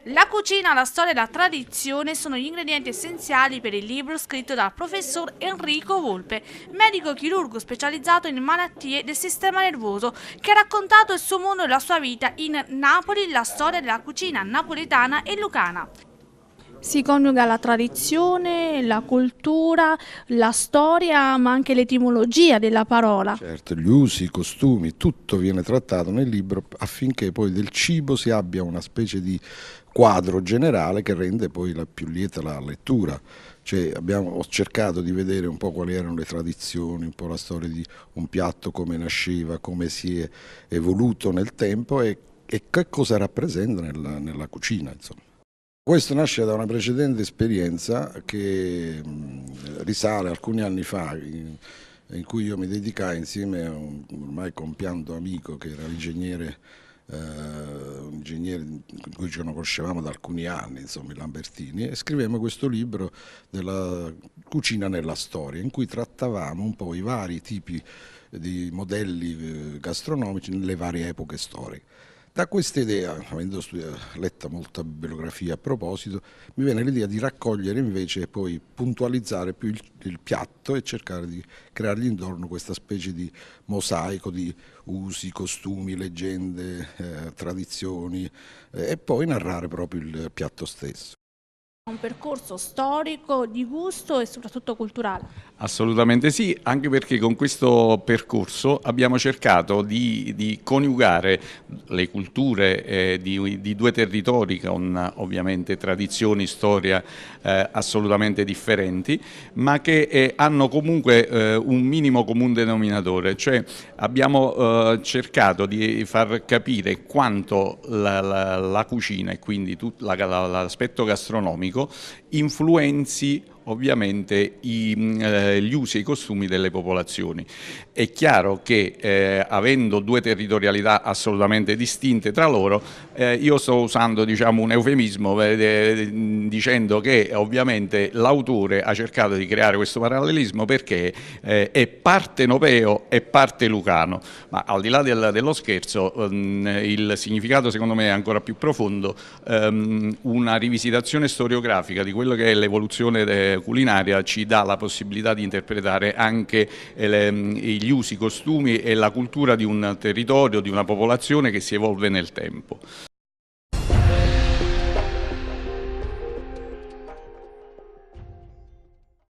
La cucina, la storia e la tradizione sono gli ingredienti essenziali per il libro scritto dal professor Enrico Volpe, medico chirurgo specializzato in malattie del sistema nervoso, che ha raccontato il suo mondo e la sua vita in Napoli, la storia della cucina napoletana e lucana. Si coniuga la tradizione, la cultura, la storia, ma anche l'etimologia della parola. Certo, gli usi, i costumi, tutto viene trattato nel libro affinché poi del cibo si abbia una specie di quadro generale che rende poi più lieta la lettura. Cioè, ho cercato di vedere un po' quali erano le tradizioni, un po' la storia di un piatto, come nasceva, come si è evoluto nel tempo e che cosa rappresenta nella cucina, insomma. Questo nasce da una precedente esperienza che risale alcuni anni fa, in cui io mi dedicai insieme a un ormai compianto amico che era un ingegnere in cui ci conoscevamo da alcuni anni, insomma, i Lambertini, e scrivemmo questo libro della cucina nella storia, in cui trattavamo un po' i vari tipi di modelli gastronomici nelle varie epoche storiche. Da questa idea, avendo letto molta bibliografia a proposito, mi viene l'idea di raccogliere invece e poi puntualizzare più il piatto e cercare di creargli intorno questa specie di mosaico di usi, costumi, leggende, tradizioni e poi narrare proprio il piatto stesso. Un percorso storico, di gusto e soprattutto culturale. Assolutamente sì, anche perché con questo percorso abbiamo cercato di coniugare le culture di due territori con ovviamente tradizioni, storia assolutamente differenti, ma che hanno comunque un minimo comune denominatore, cioè abbiamo cercato di far capire quanto la cucina e quindi l'aspetto gastronomico influenzi ovviamente gli usi e i costumi delle popolazioni. È chiaro che avendo due territorialità assolutamente distinte tra loro, io sto usando, diciamo, un eufemismo dicendo che ovviamente l'autore ha cercato di creare questo parallelismo perché è parte enopeo e parte lucano, ma al di là dello scherzo il significato secondo me è ancora più profondo. Una rivisitazione storiografica di quello che è l'evoluzione culinaria ci dà la possibilità di interpretare anche gli usi, i costumi e la cultura di un territorio, di una popolazione che si evolve nel tempo.